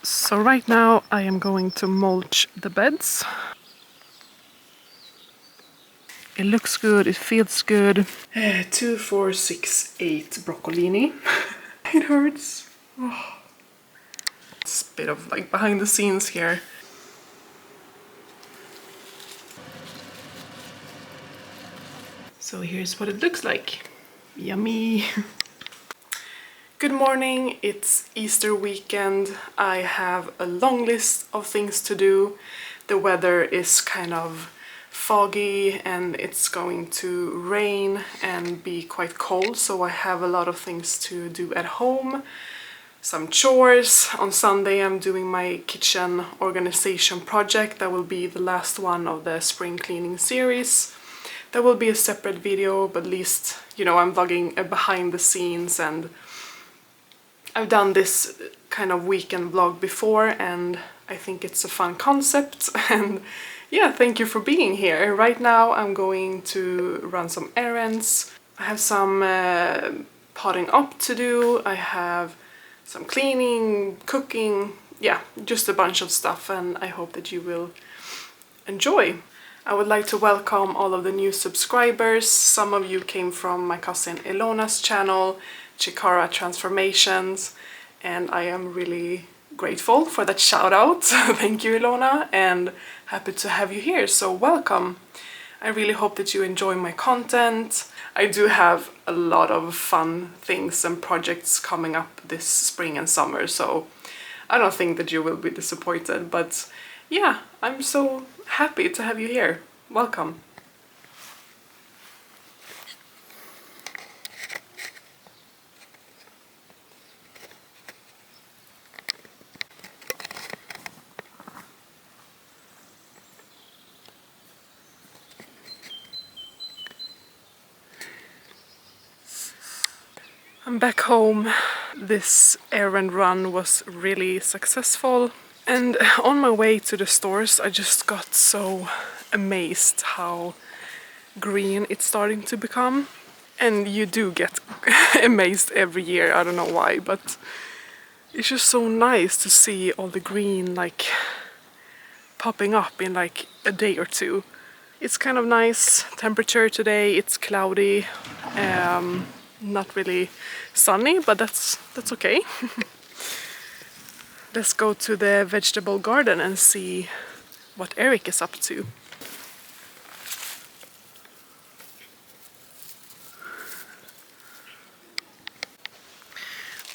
So right now I am going to mulch the beds. It looks good, it feels good. 2, 4, 6, 8 broccolini. It hurts. Oh. It's a bit of like behind the scenes here. So here's what it looks like. Yummy. Good morning, it's Easter weekend. I have a long list of things to do. The weather is kind of foggy and it's going to rain and be quite cold, so I have a lot of things to do at home. Some chores. On Sunday I'm doing my kitchen organization project. That will be the last one of the spring cleaning series. There will be a separate video, but at least, you know, I'm vlogging behind the scenes, and I've done this kind of weekend vlog before and I think it's a fun concept. And yeah, thank you for being here. Right now I'm going to run some errands. I have some potting up to do. I have some cleaning, cooking, yeah, just a bunch of stuff, and I hope that you will enjoy. I would like to welcome all of the new subscribers. Some of you came from my cousin Ilona's channel, Chikara Transformations, and I am really grateful for that shout out. Thank you, Ilona, and happy to have you here, so welcome. I really hope that you enjoy my content. I do have a lot of fun things and projects coming up this spring and summer, so I don't think that you will be disappointed, but yeah, I'm so happy to have you here. Welcome. I'm back home. This errand run was really successful, and on my way to the stores I just got so amazed how green it's starting to become. And you do get amazed every year, I don't know why, but it's just so nice to see all the green like popping up in like a day or two. It's kind of nice temperature today, it's cloudy. Not really sunny, but that's okay. Let's go to the vegetable garden and see what Eric is up to.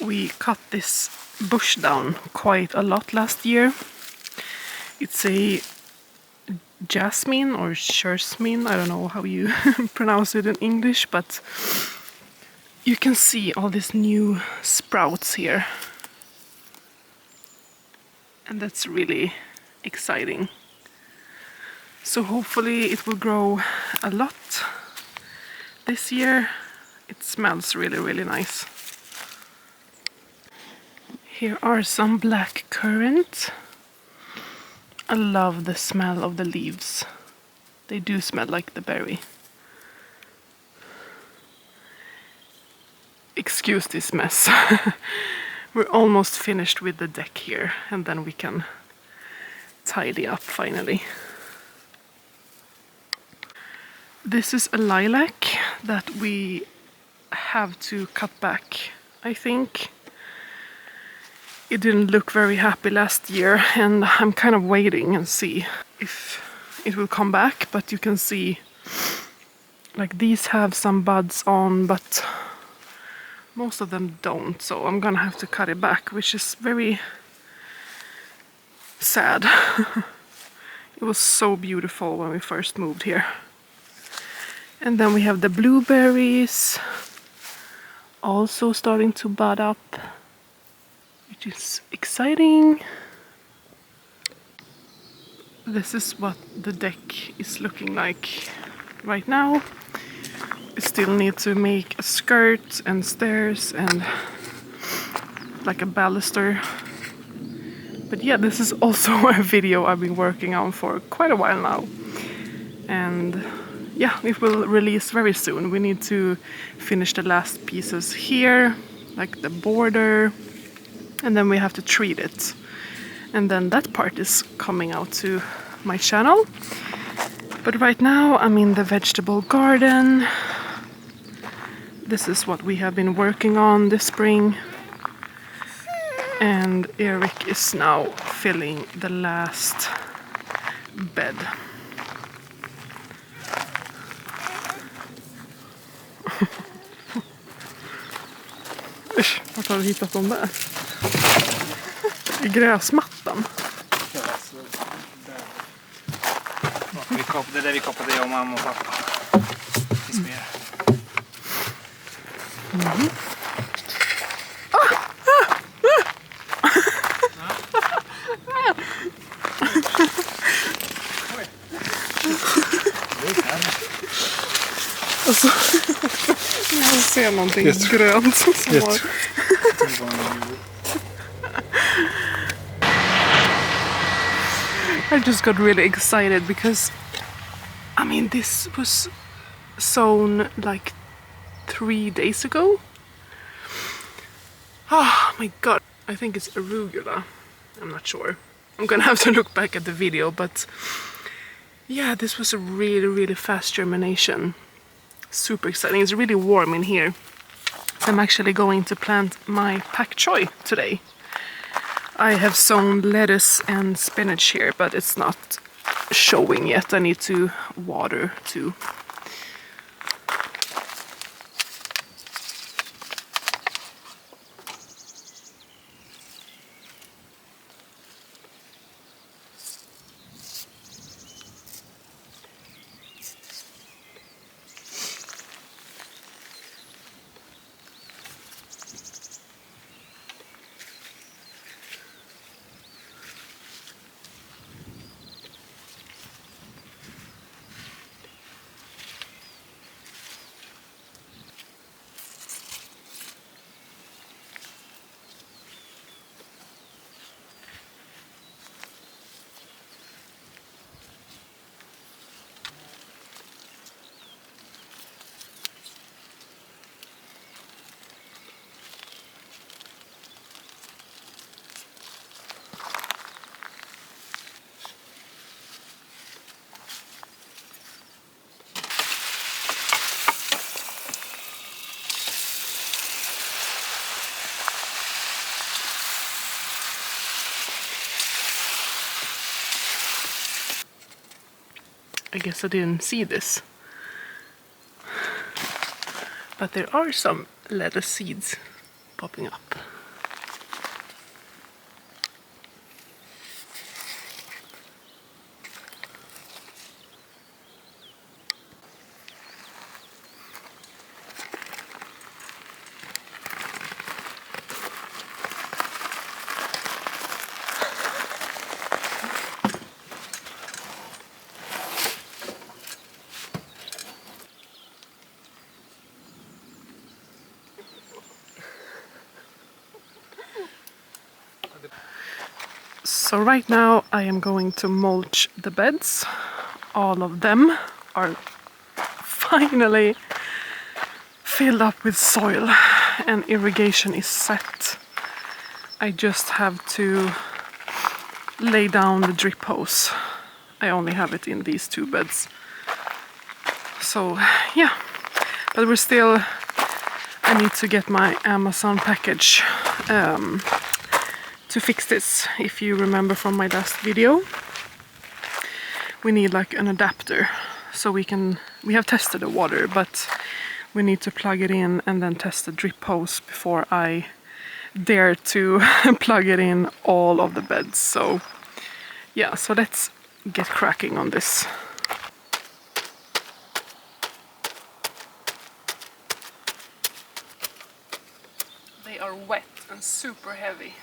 We cut this bush down quite a lot last year. It's a jasmine or jasmine, I don't know how you pronounce it in English, but you can see all these new sprouts here. And that's really exciting. So hopefully it will grow a lot this year. It smells really, really nice. Here are some black currant. I love the smell of the leaves. They do smell like the berry. Excuse this mess. We're almost finished with the deck here, and then we can tidy up finally. This is a lilac that we have to cut back, I think. It didn't look very happy last year, and I'm kind of waiting and see if it will come back, but you can see like these have some buds on, but most of them don't, so I'm gonna have to cut it back, which is very sad. It was so beautiful when we first moved here. And then we have the blueberries also starting to bud up, which is exciting. This is what the deck is looking like right now. We still need to make a skirt and stairs and like a baluster. But yeah, this is also a video I've been working on for quite a while now. And yeah, it will release very soon. We need to finish the last pieces here, like the border, and then we have to treat it. And then that part is coming out to my channel. But right now I'm in the vegetable garden. This is what we have been working on this spring. And Eric is now filling the last bed. Usch, vart har du hittat dem där? I gräsmattan. Det är där vi kopplade jag och mamma och pappa. Finns mer. Alltså, jag ser någonting grönt som har... I just got really excited because, I mean, this was sown like 3 days ago. Oh my god, I think it's arugula. I'm not sure. I'm gonna have to look back at the video, but yeah, this was a really fast germination. Super exciting. It's really warm in here. I'm actually going to plant my pak choi today. I have sown lettuce and spinach here, but it's not showing yet. I need to water too. I guess I didn't see this. But there are some lettuce seeds popping up. So right now I am going to mulch the beds. All of them are finally filled up with soil and irrigation is set. I just have to lay down the drip hose. I only have it in these 2 beds. So yeah, but we're still... I need to get my Amazon package to fix this. If you remember from my last video, we need like an adapter so we have tested the water, but we need to plug it in and then test the drip hose before I dare to plug it in all of the beds. So yeah, so let's get cracking on this. They are wet and super heavy.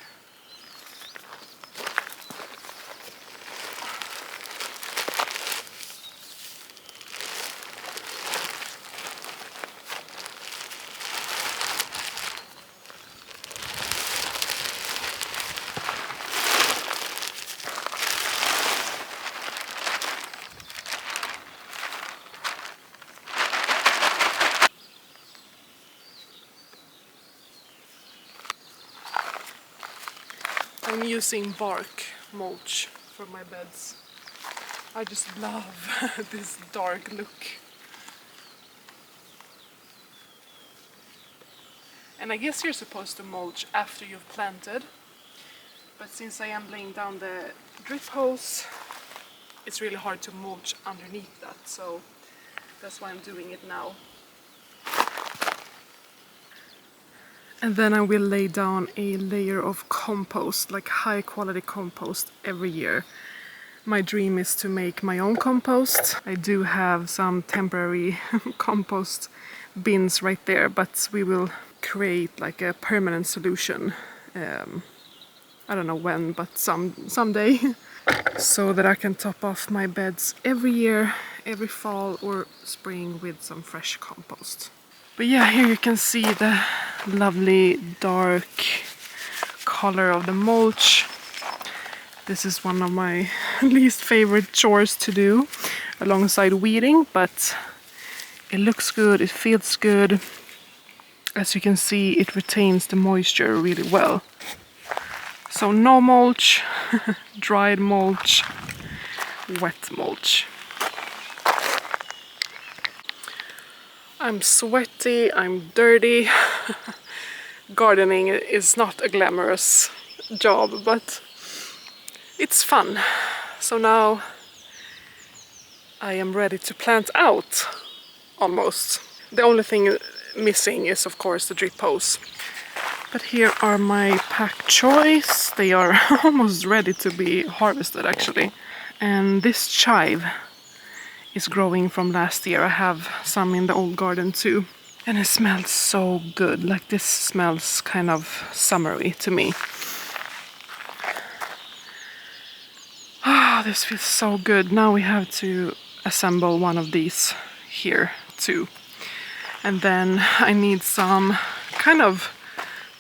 I'm using bark mulch for my beds. I just love this dark look. And I guess you're supposed to mulch after you've planted, but since I am laying down the drip hose, it's really hard to mulch underneath that, so that's why I'm doing it now. And then I will lay down a layer of compost, like high quality compost, every year. My dream is to make my own compost. I do have some temporary compost bins right there, but we will create like a permanent solution. I don't know when, but someday. So that I can top off my beds every year, every fall or spring with some fresh compost. But yeah, here you can see the lovely dark color of the mulch. This is one of my least favorite chores to do alongside weeding, but it looks good, it feels good. As you can see, it retains the moisture really well. So no mulch, dried mulch, wet mulch. I'm sweaty, I'm dirty. Gardening is not a glamorous job, but it's fun. So now I am ready to plant out, almost. The only thing missing is of course the drip hose. But here are my pak choys. They are almost ready to be harvested actually. And this chive is growing from last year. I have some in the old garden too. And it smells so good. Like this smells kind of summery to me. Ah, this feels so good. Now we have to assemble one of these here too. And then I need some kind of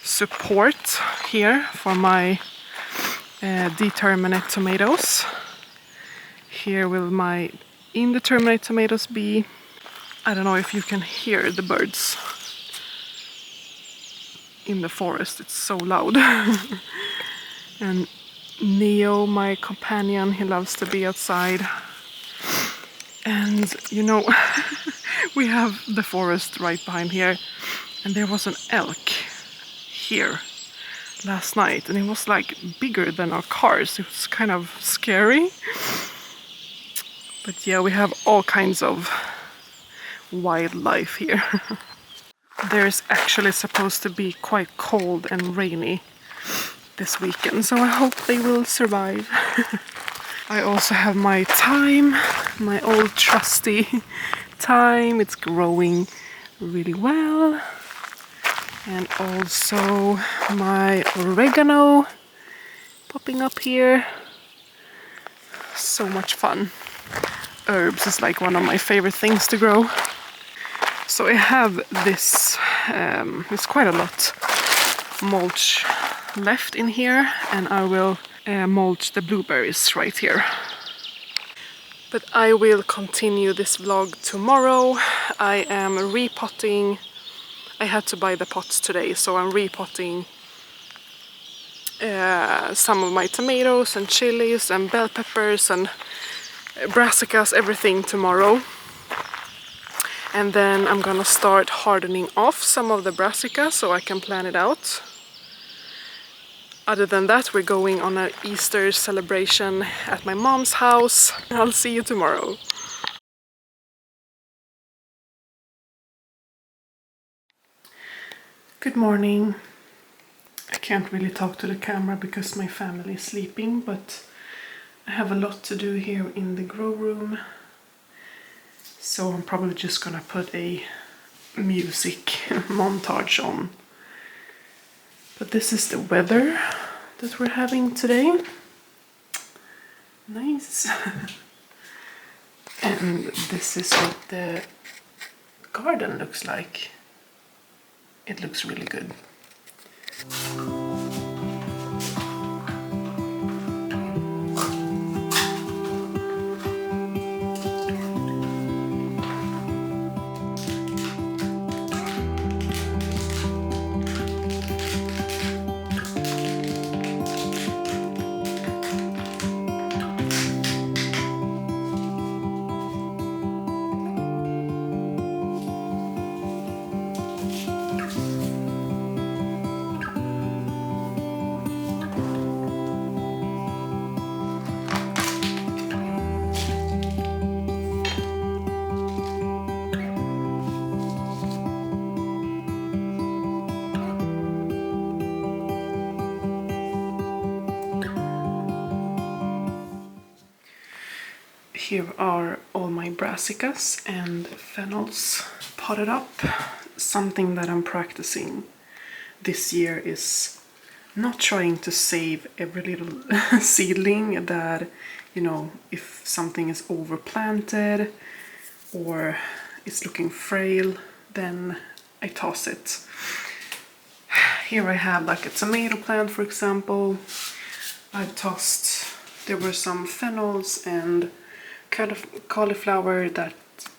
support here for my determinate tomatoes. Here will my indeterminate tomatoes be. I don't know if you can hear the birds in the forest, it's so loud. And Neo, my companion, he loves to be outside. And you know, we have the forest right behind here, and there was an elk here last night, and it was like bigger than our cars. It was kind of scary. But yeah, we have all kinds of wildlife here. There's actually supposed to be quite cold and rainy this weekend, so I hope they will survive. I also have my thyme, my old trusty thyme. It's growing really well. And also my oregano popping up here. So much fun. Herbs is like one of my favorite things to grow. So I have this, there's quite a lot mulch left in here, and I will mulch the blueberries right here. But I will continue this vlog tomorrow. I am repotting. I had to buy the pots today, so I'm repotting some of my tomatoes and chilies and bell peppers and brassicas, everything tomorrow. And then I'm gonna start hardening off some of the brassica so I can plan it out. Other than that, we're going on an Easter celebration at my mom's house. I'll see you tomorrow. Good morning. I can't really talk to the camera because my family is sleeping, but I have a lot to do here in the grow room. So I'm probably just gonna put a music montage on. But this is the weather that we're having today. Nice. And this is what the garden looks like. It looks really good. Here are all my brassicas and fennels potted up. Something that I'm practicing this year is not trying to save every little seedling that, you know, if something is overplanted or it's looking frail, then I toss it. Here I have like a tomato plant, for example. I've tossed, there were some fennels and cauliflower that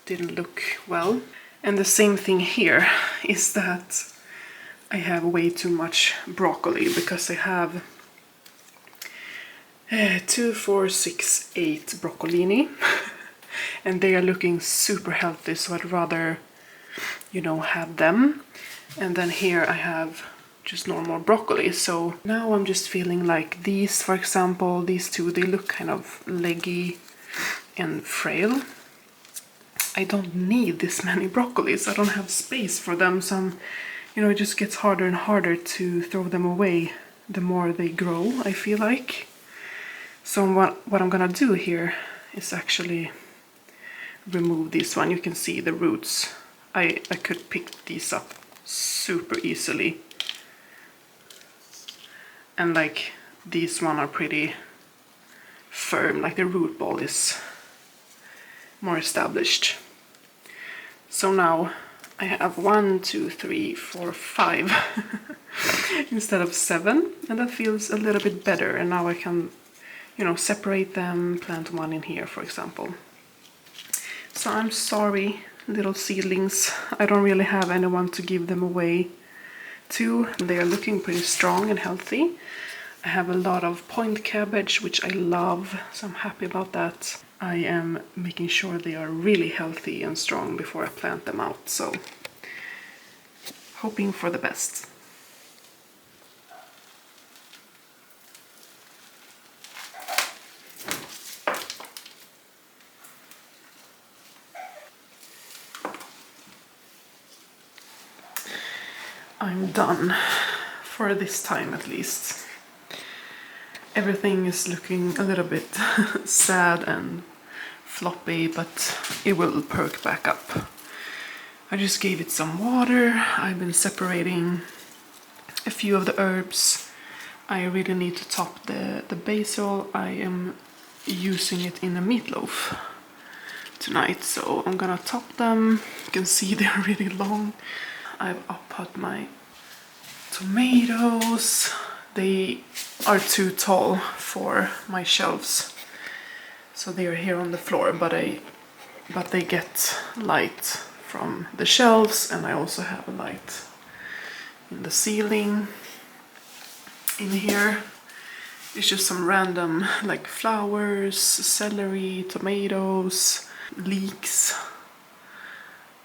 didn't look well. And the same thing here is that I have way too much broccoli because I have 2, 4, 6, 8 broccolini and they are looking super healthy, so I'd rather, you know, have them. And then here I have just normal broccoli. So now I'm just feeling like these, for example, these two, they look kind of leggy and frail. I don't need this many broccolis. I don't have space for them, so you know, it just gets harder and harder to throw them away the more they grow, I feel like. So what I'm gonna do here is actually remove this one. You can see the roots. I could pick these up super easily. And like these one are pretty firm, like the root ball is more established. So now I have 1, 2, 3, 4, 5 instead of 7, and that feels a little bit better. And now I can, you know, separate them, plant one in here, for example. So I'm sorry, little seedlings, I don't really have anyone to give them away to. They are looking pretty strong and healthy. I have a lot of point cabbage, which I love, so I'm happy about that. I am making sure they are really healthy and strong before I plant them out, so hoping for the best. I'm done for this time at least. Everything is looking a little bit sad and floppy, but it will perk back up. I just gave it some water. I've been separating a few of the herbs. I really need to top the basil. I am using it in a meatloaf tonight, so I'm gonna top them. You can see they're really long. I've upped my tomatoes. They are too tall for my shelves, so they are here on the floor, but they get light from the shelves, and I also have a light in the ceiling. In here it's just some random like flowers, celery, tomatoes, leeks,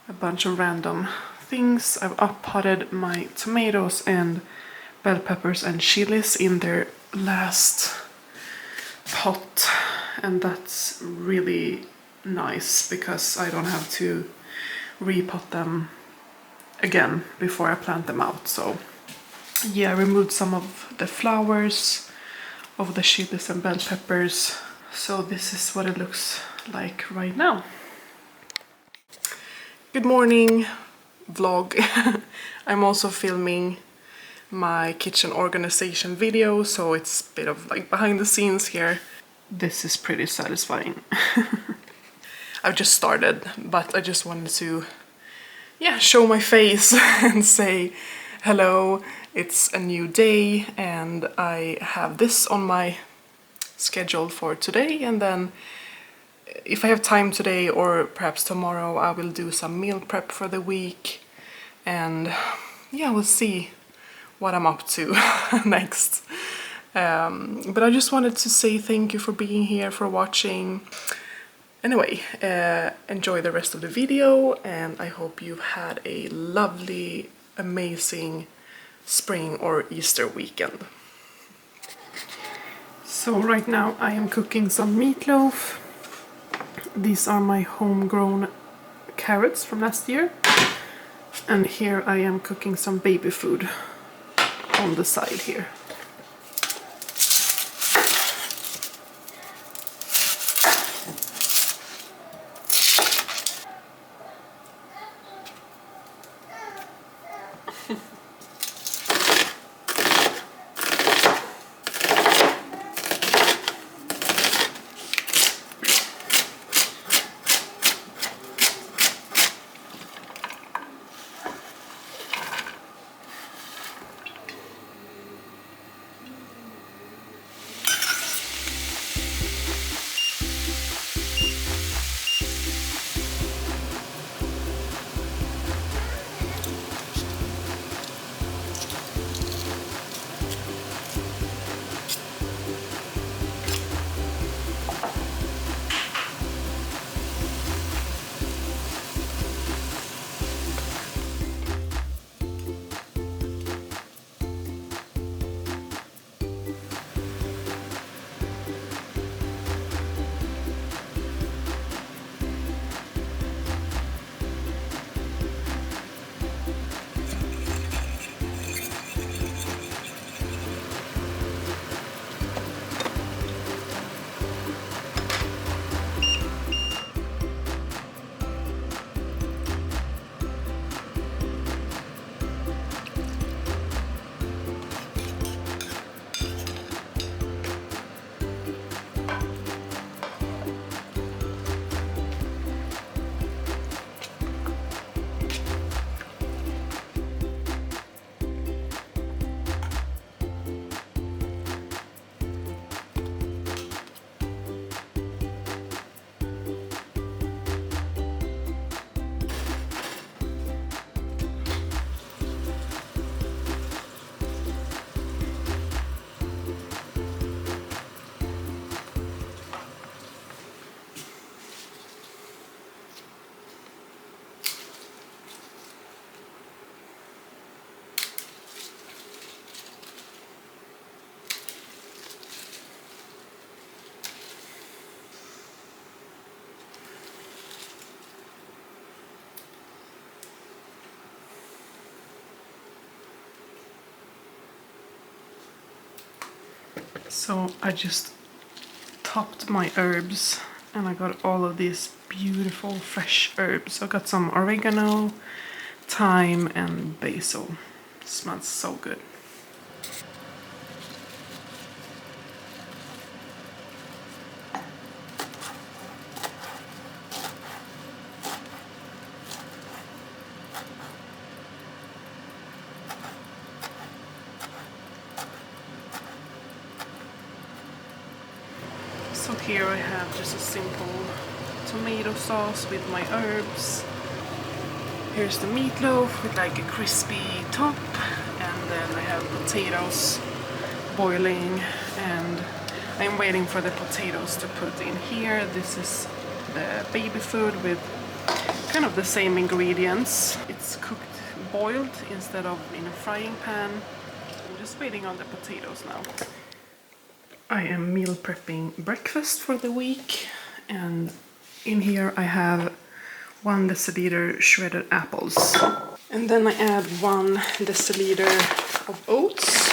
a bunch of random things. I've uppotted my tomatoes and bell peppers and chilies in their last pot, and that's really nice because I don't have to repot them again before I plant them out. So yeah, I removed some of the flowers of the chilies and bell peppers. So this is what it looks like right now. Good morning vlog. I'm also filming my kitchen organization video, so it's a bit of like behind the scenes here. This is pretty satisfying. I've just started, but I just wanted to, yeah, show my face and say hello. It's a new day and I have this on my schedule for today, and then if I have time today or perhaps tomorrow, I will do some meal prep for the week, and yeah, we'll see what I'm up to next. But I just wanted to say thank you for being here, for watching. Anyway, enjoy the rest of the video, and I hope you've had a lovely, amazing spring or Easter weekend. So right now I am cooking some meatloaf. These are my homegrown carrots from last year, and here I am cooking some baby food on the side here. So I just topped my herbs and I got all of these beautiful fresh herbs. I got some oregano, thyme and basil. It smells so good. So here I have just a simple tomato sauce with my herbs. Here's the meatloaf with like a crispy top, and then I have potatoes boiling, and I'm waiting for the potatoes to put in here. This is the baby food with kind of the same ingredients. It's cooked boiled instead of in a frying pan. I'm just waiting on the potatoes now. I am meal prepping breakfast for the week, and in here I have 1 deciliter shredded apples. And then I add 1 deciliter of oats.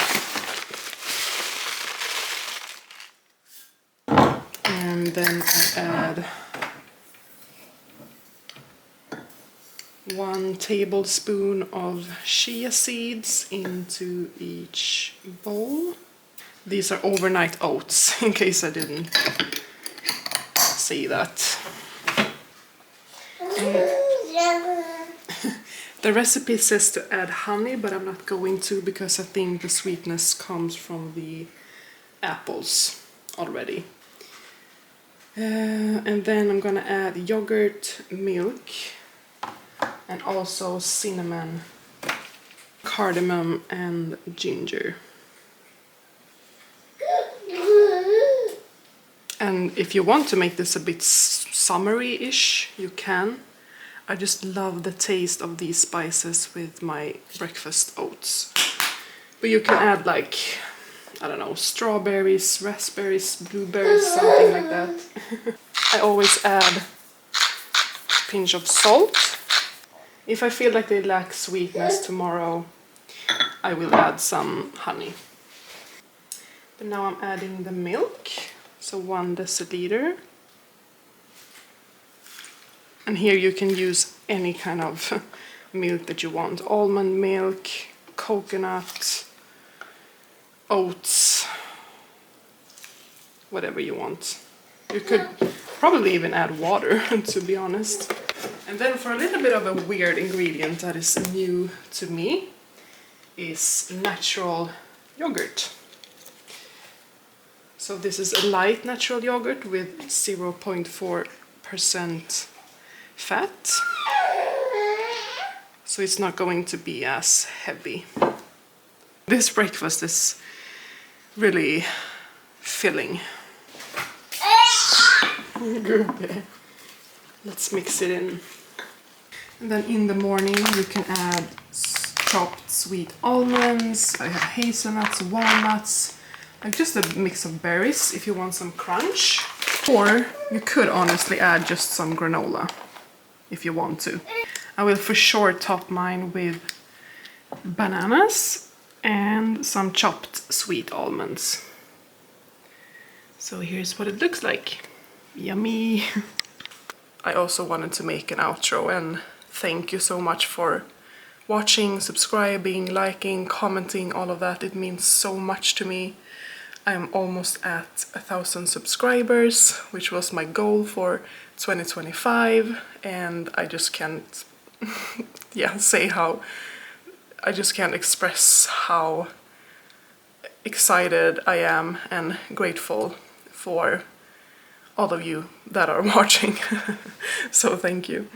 And then I add 1 tablespoon of chia seeds into each bowl. These are overnight oats, in case I didn't say that. The recipe says to add honey, but I'm not going to because I think the sweetness comes from the apples already. And then I'm gonna add yogurt, milk, and also cinnamon, cardamom, and ginger. And if you want to make this a bit summery-ish, you can. I just love the taste of these spices with my breakfast oats. But you can add like, I don't know, strawberries, raspberries, blueberries, something like that. I always add a pinch of salt. If I feel like they lack sweetness tomorrow, I will add some honey. But now I'm adding the milk. So 1 deciliter. And here you can use any kind of milk that you want. Almond milk, coconut, oats, whatever you want. You could probably even add water, to be honest. And then for a little bit of a weird ingredient that is new to me is natural yogurt. So this is a light natural yogurt with 0.4% fat. So it's not going to be as heavy. This breakfast is really filling. Good. Let's mix it in. And then in the morning you can add chopped sweet almonds. I have hazelnuts, walnuts, like just a mix of berries if you want some crunch. Or you could honestly add just some granola if you want to. I will for sure top mine with bananas and some chopped sweet almonds. So here's what it looks like. Yummy! I also wanted to make an outro, and thank you so much for watching, subscribing, liking, commenting, all of that. It means so much to me. I'm almost at 1,000 subscribers, which was my goal for 2025, and I just can't I just can't express how excited I am and grateful for all of you that are watching. So thank you.